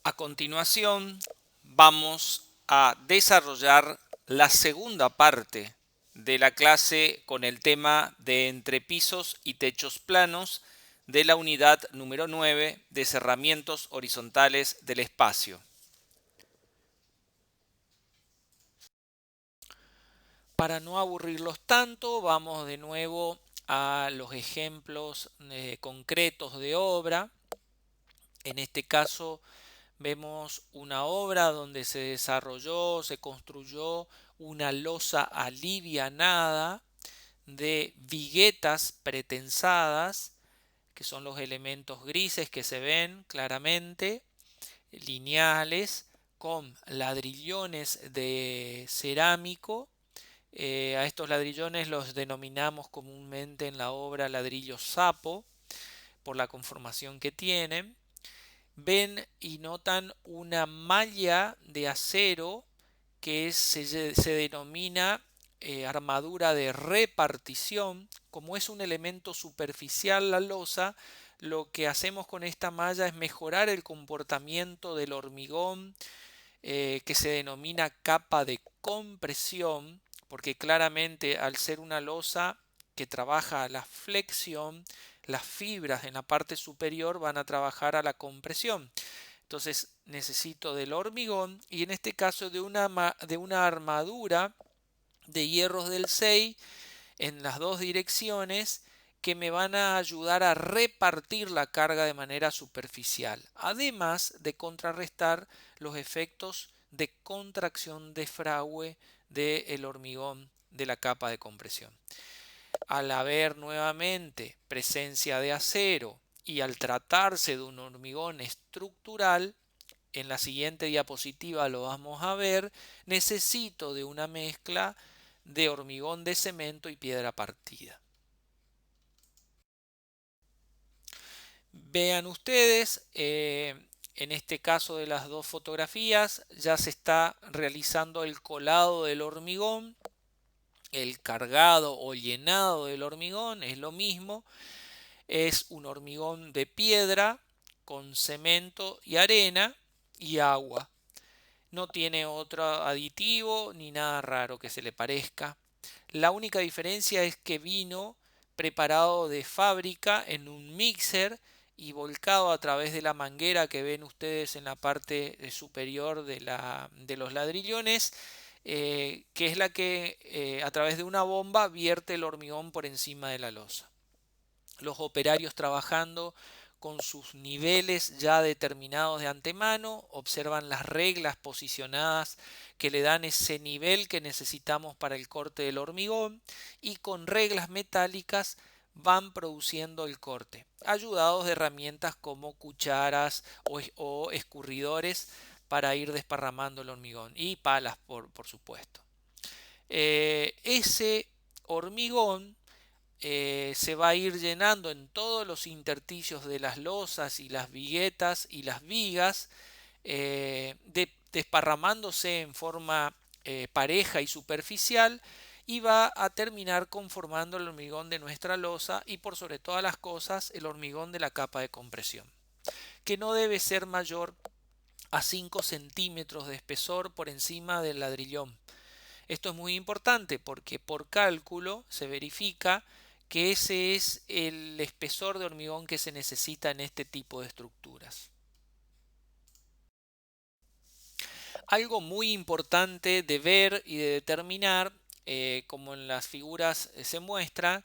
A continuación, vamos a desarrollar la segunda parte de la clase con el tema de entrepisos y techos planos de la unidad número 9 de cerramientos horizontales del espacio. Para no aburrirlos tanto, vamos de nuevo a los ejemplos concretos de obra. En este caso, vemos una obra donde se construyó una losa alivianada de viguetas pretensadas, que son los elementos grises que se ven claramente, lineales, con ladrillones de cerámico. A estos ladrillones los denominamos comúnmente en la obra ladrillos sapo, por la conformación que tienen. Ven y notan una malla de acero que se denomina armadura de repartición. Como es un elemento superficial la losa, lo que hacemos con esta malla es mejorar el comportamiento del hormigón, que se denomina capa de compresión, porque claramente al ser una losa que trabaja a la flexión, las fibras en la parte superior van a trabajar a la compresión. Entonces necesito del hormigón y en este caso de una armadura de hierros del 6 en las dos direcciones que me van a ayudar a repartir la carga de manera superficial, además de contrarrestar los efectos de contracción de fragüe del hormigón de la capa de compresión. Al haber nuevamente presencia de acero y al tratarse de un hormigón estructural, en la siguiente diapositiva lo vamos a ver, necesito de una mezcla de hormigón de cemento y piedra partida. Vean ustedes, en este caso de las dos fotografías ya se está realizando el colado del hormigón, el cargado o llenado del hormigón es lo mismo, es un hormigón de piedra con cemento y arena y agua. No tiene otro aditivo ni nada raro que se le parezca. La única diferencia es que vino preparado de fábrica en un mixer y volcado a través de la manguera que ven ustedes en la parte superior de los ladrillones, que es la que a través de una bomba vierte el hormigón por encima de la losa. Los operarios trabajando con sus niveles ya determinados de antemano, observan las reglas posicionadas que le dan ese nivel que necesitamos para el corte del hormigón y con reglas metálicas van produciendo el corte, ayudados de herramientas como cucharas o escurridores para ir desparramando el hormigón y palas por supuesto. Ese hormigón se va a ir llenando en todos los intersticios de las losas y las viguetas y las vigas, desparramándose en forma pareja y superficial y va a terminar conformando el hormigón de nuestra losa y por sobre todas las cosas el hormigón de la capa de compresión, que no debe ser mayor a 5 centímetros de espesor por encima del ladrillón. Esto es muy importante porque por cálculo se verifica que ese es el espesor de hormigón que se necesita en este tipo de estructuras. Algo muy importante de ver y de determinar, como en las figuras se muestra,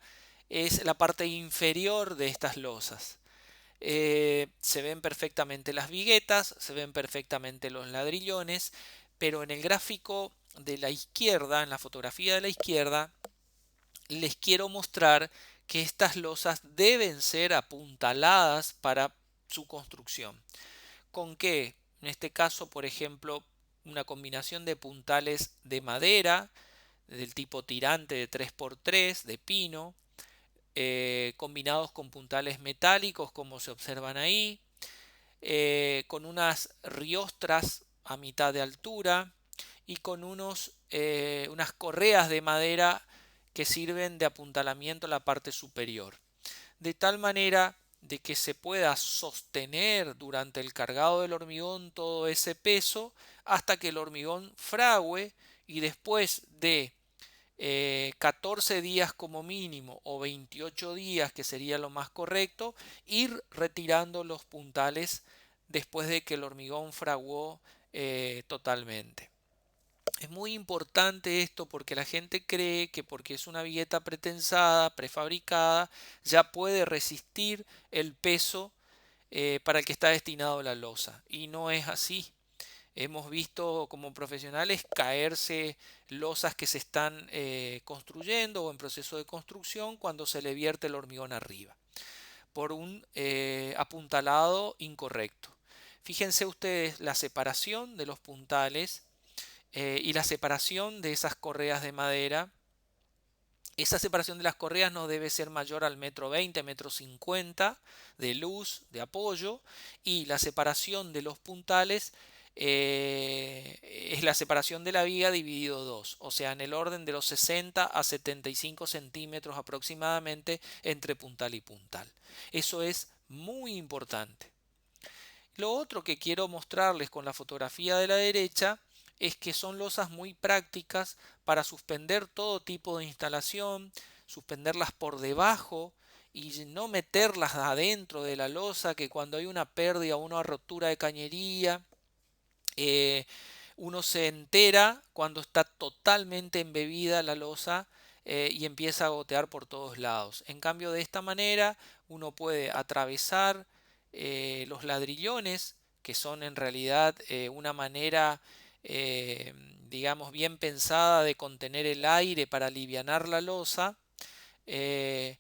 es la parte inferior de estas losas. Se ven perfectamente las viguetas, se ven perfectamente los ladrillones, pero en el gráfico de la izquierda, en la fotografía de la izquierda, les quiero mostrar que estas losas deben ser apuntaladas para su construcción. ¿Con qué? En este caso, por ejemplo, una combinación de puntales de madera, del tipo tirante de 3x3, de pino, combinados con puntales metálicos, como se observan ahí, con unas riostras a mitad de altura y con unas correas de madera que sirven de apuntalamiento a la parte superior. De tal manera de que se pueda sostener durante el cargado del hormigón todo ese peso hasta que el hormigón fragüe, y después de 14 días como mínimo o 28 días, que sería lo más correcto, ir retirando los puntales después de que el hormigón fraguó totalmente. Es muy importante esto porque la gente cree que porque es una vigueta pretensada, prefabricada, ya puede resistir el peso para el que está destinado la losa. Y no es así. Hemos visto como profesionales caerse losas que se están construyendo o en proceso de construcción cuando se le vierte el hormigón arriba por un apuntalado incorrecto. Fíjense ustedes la separación de los puntales y la separación de esas correas de madera. Esa separación de las correas no debe ser mayor al 1,20 m, 1,50 m de luz, de apoyo, y la separación de los puntales es la separación de la viga dividido 2, o sea, en el orden de los 60 a 75 centímetros aproximadamente entre puntal y puntal. Eso es muy importante. Lo otro que quiero mostrarles con la fotografía de la derecha es que son losas muy prácticas para suspender todo tipo de instalación, suspenderlas por debajo y no meterlas adentro de la losa, que cuando hay una pérdida o una rotura de cañería, eh, uno se entera cuando está totalmente embebida la losa y empieza a gotear por todos lados. En cambio, de esta manera uno puede atravesar los ladrillones, que son en realidad una manera, eh, digamos, bien pensada de contener el aire para alivianar la losa. eh,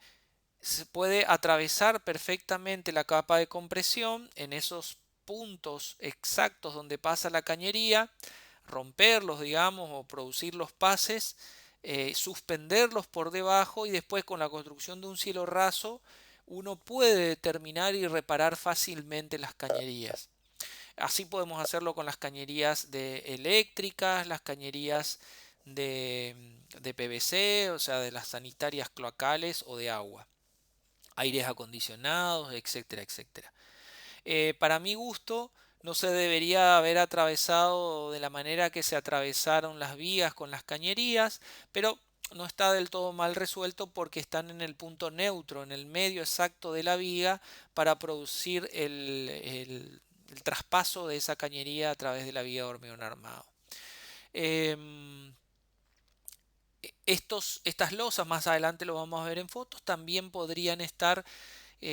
se puede atravesar perfectamente la capa de compresión en esos puntos exactos donde pasa la cañería, romperlos, digamos, o producir los pases, suspenderlos por debajo, y después con la construcción de un cielo raso uno puede determinar y reparar fácilmente las cañerías. Así podemos hacerlo con las cañerías eléctricas, las cañerías de PVC, o sea, de las sanitarias cloacales o de agua, aires acondicionados, etcétera, etcétera. Para mi gusto, no se debería haber atravesado de la manera que se atravesaron las vigas con las cañerías, pero no está del todo mal resuelto porque están en el punto neutro, en el medio exacto de la viga, para producir el traspaso de esa cañería a través de la viga de hormigón armado. Em, estas losas, más adelante lo vamos a ver en fotos, también podrían estar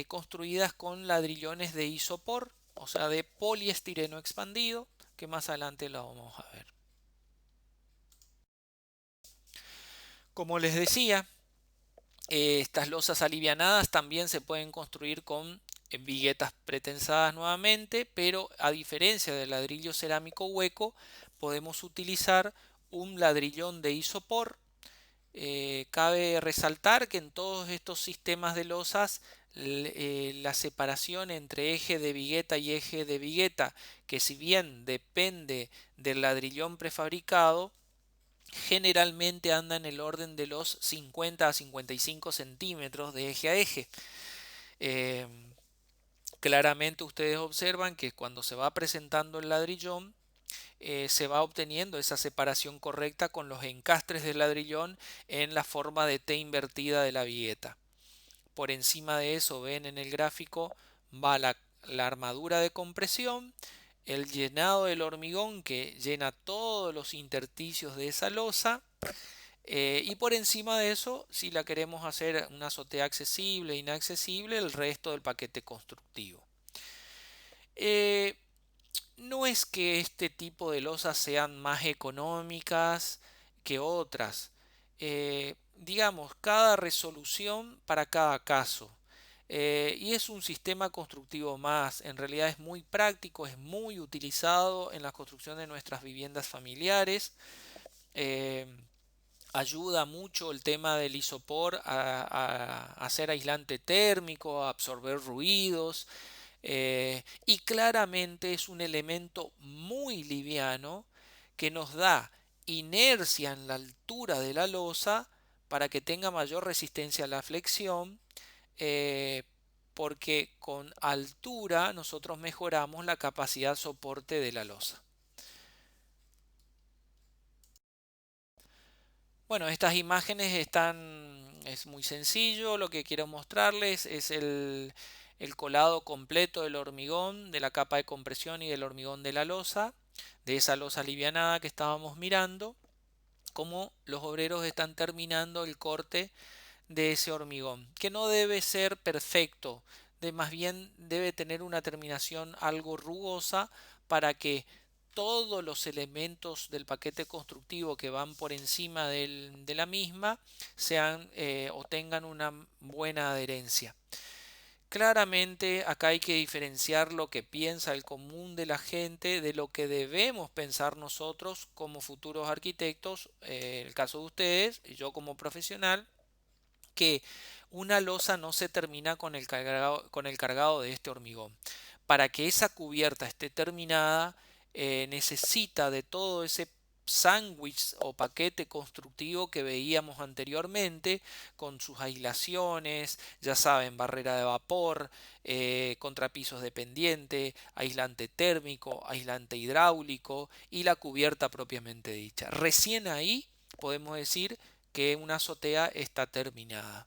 construidas con ladrillones de isopor, o sea, de poliestireno expandido, que más adelante lo vamos a ver. Como les decía, estas losas alivianadas también se pueden construir con viguetas pretensadas nuevamente, pero a diferencia del ladrillo cerámico hueco, podemos utilizar un ladrillón de isopor. Cabe resaltar que en todos estos sistemas de losas la separación entre eje de vigueta y eje de vigueta, que si bien depende del ladrillón prefabricado, generalmente anda en el orden de los 50 a 55 centímetros de eje a eje. Eh, Claramente ustedes observan que cuando se va presentando el ladrillón, se va obteniendo esa separación correcta con los encastres del ladrillón en la forma de T invertida de la vigueta. Por encima de eso, ven en el gráfico, va la armadura de compresión, el llenado del hormigón que llena todos los intersticios de esa losa, y por encima de eso, si la queremos hacer una azotea accesible e inaccesible, el resto del paquete constructivo. No es que este tipo de losas sean más económicas que otras. Digamos, cada resolución para cada caso. Y es un sistema constructivo más. En realidad es muy práctico, es muy utilizado en la construcción de nuestras viviendas familiares. Eh, Ayuda mucho el tema del isopor a ser aislante térmico, a absorber ruidos. Y claramente es un elemento muy liviano que nos da inercia en la altura de la losa para que tenga mayor resistencia a la flexión, eh, porque con altura nosotros mejoramos la capacidad soporte de la losa. Bueno, estas imágenes es muy sencillo. Lo que quiero mostrarles es el colado completo del hormigón, de la capa de compresión y del hormigón de la losa, de esa losa alivianada que estábamos mirando, cómo los obreros están terminando el corte de ese hormigón, que no debe ser perfecto, más bien debe tener una terminación algo rugosa para que todos los elementos del paquete constructivo que van por encima de la misma sean o tengan una buena adherencia. Claramente acá hay que diferenciar lo que piensa el común de la gente de lo que debemos pensar nosotros como futuros arquitectos, en el caso de ustedes y yo como profesional, que una losa no se termina con el cargado de este hormigón. Para que esa cubierta esté terminada, necesita de todo ese sándwich o paquete constructivo que veíamos anteriormente, con sus aislaciones, ya saben, barrera de vapor, contrapisos de pendiente, aislante térmico, aislante hidráulico y la cubierta propiamente dicha. Recién ahí podemos decir que una azotea está terminada.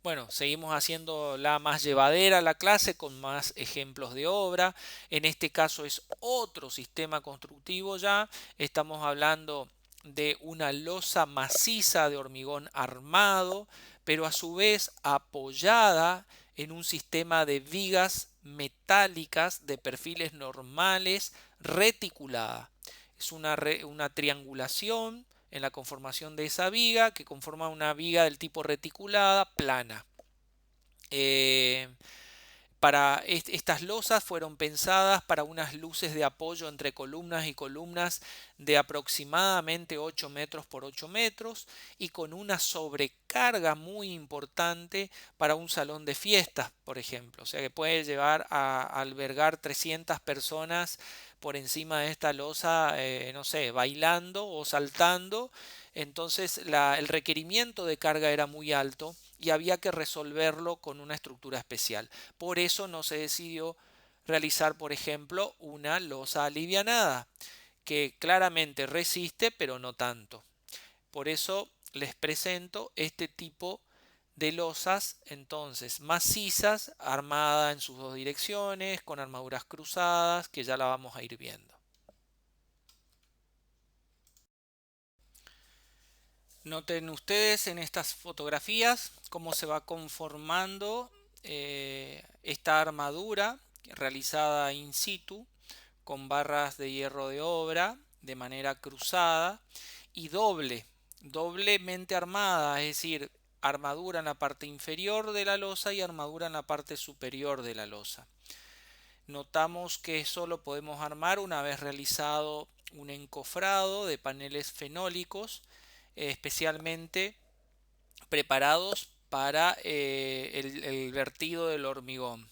Bueno, seguimos haciendo la más llevadera la clase con más ejemplos de obra. En este caso es otro sistema constructivo ya. Estamos hablando de una losa maciza de hormigón armado, pero a su vez apoyada en un sistema de vigas metálicas de perfiles normales reticuladas. Es una triangulación en la conformación de esa viga que conforma una viga del tipo reticulada plana. Eh, Estas losas fueron pensadas para unas luces de apoyo entre columnas y columnas de aproximadamente 8 metros por 8 metros y con una sobrecarga muy importante para un salón de fiestas, por ejemplo. O sea que puede llevar a albergar 300 personas por encima de esta losa, no sé, bailando o saltando. Entonces el requerimiento de carga era muy alto y había que resolverlo con una estructura especial. Por eso no se decidió realizar, por ejemplo, una losa alivianada, que claramente resiste, pero no tanto. Por eso les presento este tipo de losas, entonces macizas, armada en sus dos direcciones, con armaduras cruzadas, que ya la vamos a ir viendo. Noten ustedes en estas fotografías cómo se va conformando esta armadura realizada in situ con barras de hierro de obra de manera cruzada y doblemente armada, es decir, armadura en la parte inferior de la losa y armadura en la parte superior de la losa. Notamos que eso lo podemos armar una vez realizado un encofrado de paneles fenólicos, especialmente preparados para el vertido del hormigón.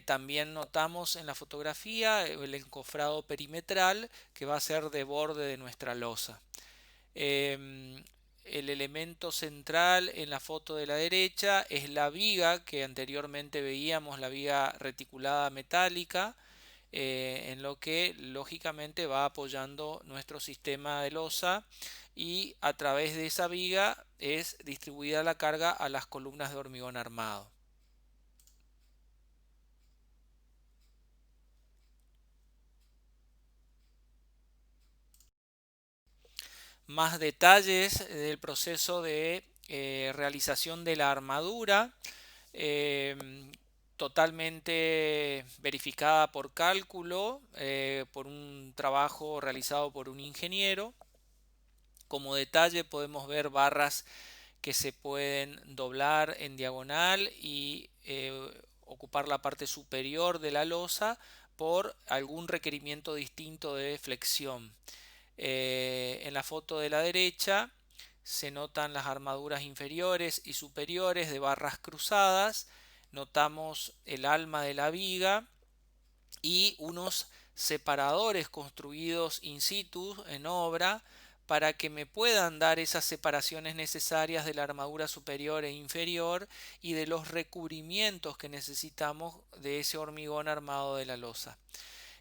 También notamos en la fotografía el encofrado perimetral que va a ser de borde de nuestra losa. El elemento central en la foto de la derecha es la viga que anteriormente veíamos, la viga reticulada metálica, en lo que lógicamente va apoyando nuestro sistema de losa y a través de esa viga es distribuida la carga a las columnas de hormigón armado. Más detalles del proceso de realización de la armadura, eh, totalmente verificada por cálculo, por un trabajo realizado por un ingeniero. Como detalle podemos ver barras que se pueden doblar en diagonal y ocupar la parte superior de la losa por algún requerimiento distinto de flexión. En la foto de la derecha se notan las armaduras inferiores y superiores de barras cruzadas, notamos el alma de la viga y unos separadores construidos in situ en obra para que me puedan dar esas separaciones necesarias de la armadura superior e inferior y de los recubrimientos que necesitamos de ese hormigón armado de la losa.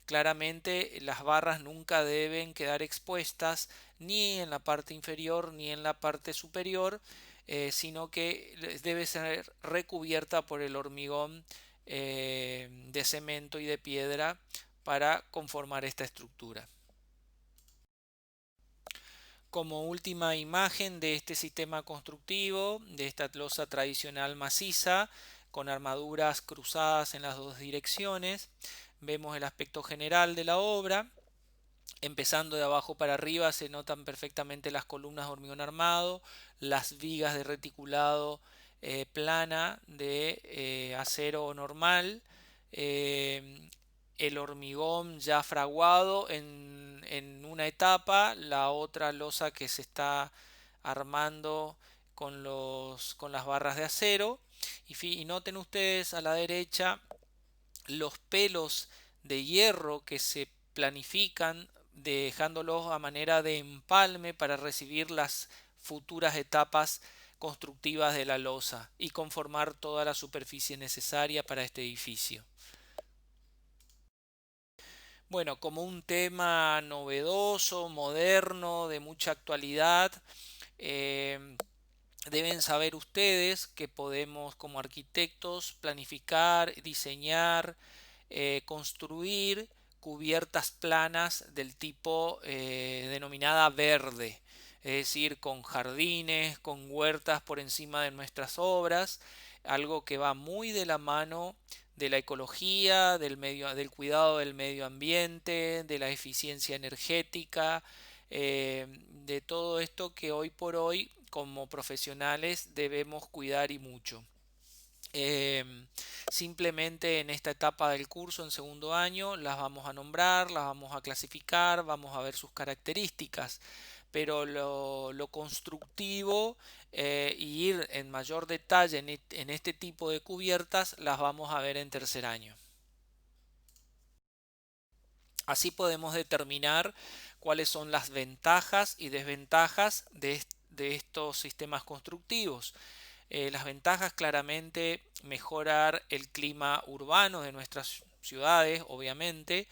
Claramente las barras nunca deben quedar expuestas ni en la parte inferior ni en la parte superior, sino que debe ser recubierta por el hormigón de cemento y de piedra para conformar esta estructura. Como última imagen de este sistema constructivo, de esta losa tradicional maciza, con armaduras cruzadas en las dos direcciones, vemos el aspecto general de la obra. Empezando de abajo para arriba se notan perfectamente las columnas de hormigón armado, las vigas de reticulado plana de acero normal, el hormigón ya fraguado en una etapa, la otra losa que se está armando con las barras de acero. Y noten ustedes a la derecha los pelos de hierro que se planifican dejándolos a manera de empalme para recibir las futuras etapas constructivas de la losa y conformar toda la superficie necesaria para este edificio. Bueno, como un tema novedoso, moderno, de mucha actualidad, eh, deben saber ustedes que podemos como arquitectos planificar, diseñar, construir cubiertas planas del tipo denominada verde, es decir, con jardines, con huertas por encima de nuestras obras, algo que va muy de la mano de la ecología, del cuidado del medio ambiente, de la eficiencia energética, de todo esto que hoy por hoy como profesionales debemos cuidar y mucho. Simplemente en esta etapa del curso en segundo año las vamos a nombrar, las vamos a clasificar, vamos a ver sus características, pero lo constructivo y ir en mayor detalle en este tipo de cubiertas las vamos a ver en tercer año. Así podemos determinar cuáles son las ventajas y desventajas de estos sistemas constructivos. Las ventajas claramente mejorar el clima urbano de nuestras ciudades, obviamente.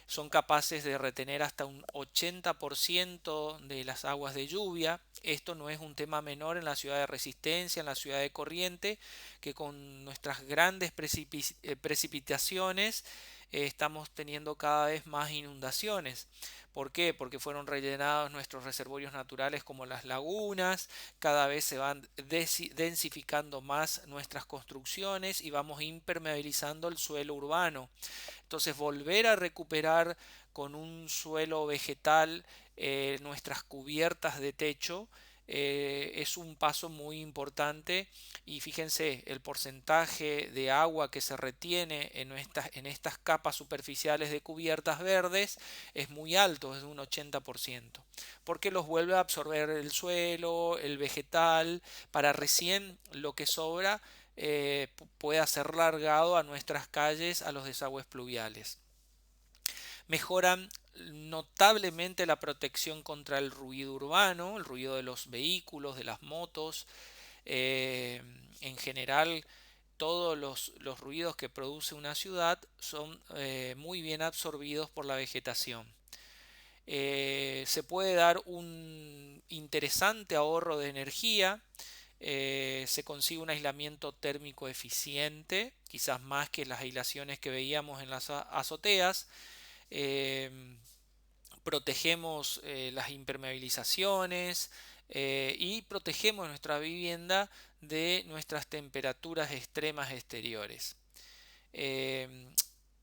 Son capaces de retener hasta un 80% de las aguas de lluvia. Esto no es un tema menor en la ciudad de Resistencia, en la ciudad de Corriente, que con nuestras grandes precipitaciones estamos teniendo cada vez más inundaciones. ¿Por qué? Porque fueron rellenados nuestros reservorios naturales como las lagunas, cada vez se van densificando más nuestras construcciones y vamos impermeabilizando el suelo urbano. Entonces volver a recuperar con un suelo vegetal nuestras cubiertas de techo es un paso muy importante y fíjense el porcentaje de agua que se retiene en estas capas superficiales de cubiertas verdes es muy alto, es de un 80%, porque los vuelve a absorber el suelo, el vegetal, para recién lo que sobra pueda ser largado a nuestras calles, a los desagües pluviales. Mejoran notablemente la protección contra el ruido urbano, el ruido de los vehículos, de las motos, en general todos los ruidos que produce una ciudad son muy bien absorbidos por la vegetación. Se puede dar un interesante ahorro de energía, se consigue un aislamiento térmico eficiente, quizás más que las aislaciones que veíamos en las azoteas. Eh, Protegemos las impermeabilizaciones y protegemos nuestra vivienda de nuestras temperaturas extremas exteriores. Eh,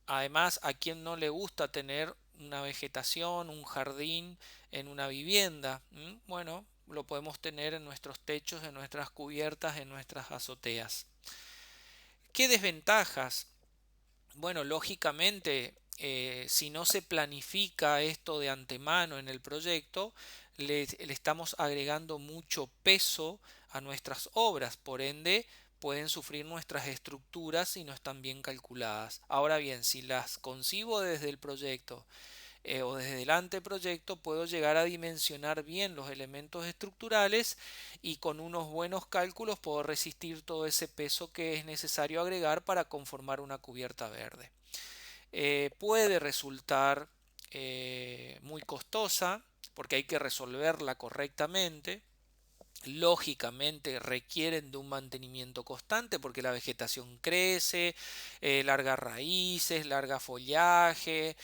Además, a quien no le gusta tener una vegetación, un jardín en una vivienda, bueno, lo podemos tener en nuestros techos, en nuestras cubiertas, en nuestras azoteas. ¿Qué desventajas? Bueno, lógicamente, si no se planifica esto de antemano en el proyecto, le estamos agregando mucho peso a nuestras obras, por ende pueden sufrir nuestras estructuras si no están bien calculadas. Ahora bien, si las concibo desde el proyecto o desde el anteproyecto puedo llegar a dimensionar bien los elementos estructurales y con unos buenos cálculos puedo resistir todo ese peso que es necesario agregar para conformar una cubierta verde. Puede resultar muy costosa porque hay que resolverla correctamente. Lógicamente requieren de un mantenimiento constante porque la vegetación crece, larga raíces, larga follaje,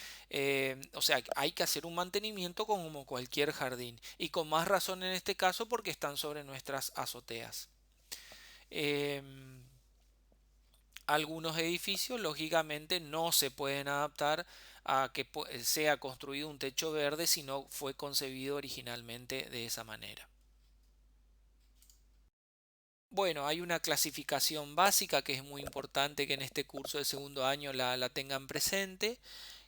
o sea, hay que hacer un mantenimiento como cualquier jardín y con más razón en este caso porque están sobre nuestras azoteas. Algunos edificios lógicamente no se pueden adaptar a que sea construido un techo verde si no fue concebido originalmente de esa manera. Bueno, hay una clasificación básica que es muy importante que en este curso de segundo año la tengan presente,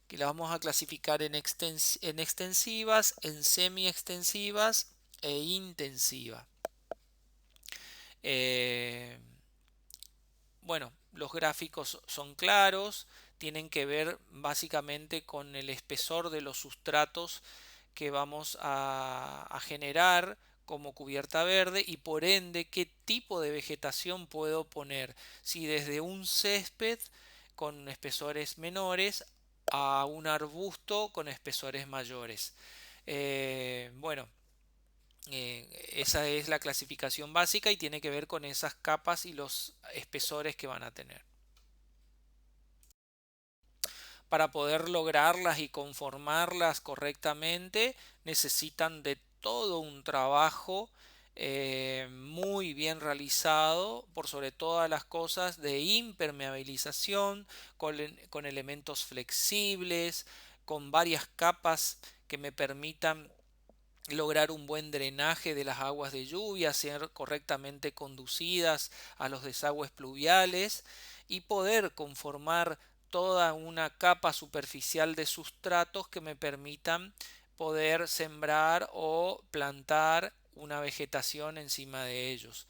que la vamos a clasificar en extensivas, en semi-extensivas e intensiva. Eh, bueno, los gráficos son claros, tienen que ver básicamente con el espesor de los sustratos que vamos a generar como cubierta verde y por ende qué tipo de vegetación puedo poner. Si desde un césped con espesores menores a un arbusto con espesores mayores. Bueno, esa es la clasificación básica y tiene que ver con esas capas y los espesores que van a tener. Para poder lograrlas y conformarlas correctamente necesitan de todo un trabajo muy bien realizado por sobre todas las cosas de impermeabilización con elementos flexibles, con varias capas que me permitan lograr un buen drenaje de las aguas de lluvia, ser correctamente conducidas a los desagües pluviales y poder conformar toda una capa superficial de sustratos que me permitan poder sembrar o plantar una vegetación encima de ellos.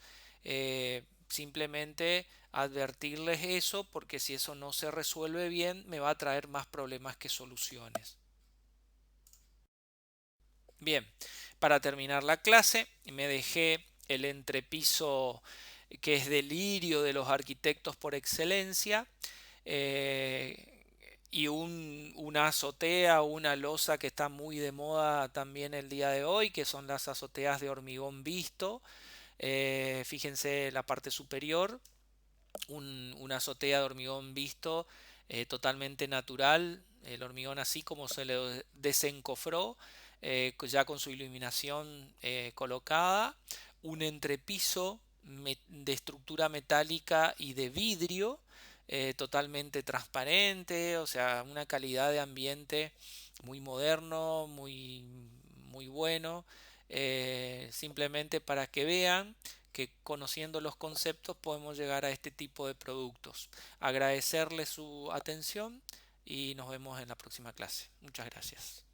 Simplemente advertirles eso porque si eso no se resuelve bien me va a traer más problemas que soluciones. Bien, para terminar la clase me dejé el entrepiso que es delirio de los arquitectos por excelencia y una azotea o una losa que está muy de moda también el día de hoy, que son las azoteas de hormigón visto. Fíjense la parte superior, una azotea de hormigón visto totalmente natural, el hormigón así como se le desencofró, ya con su iluminación colocada, un entrepiso de estructura metálica y de vidrio totalmente transparente, o sea, una calidad de ambiente muy moderno, muy bueno, simplemente para que vean que conociendo los conceptos podemos llegar a este tipo de productos. Agradecerles su atención y nos vemos en la próxima clase. Muchas gracias.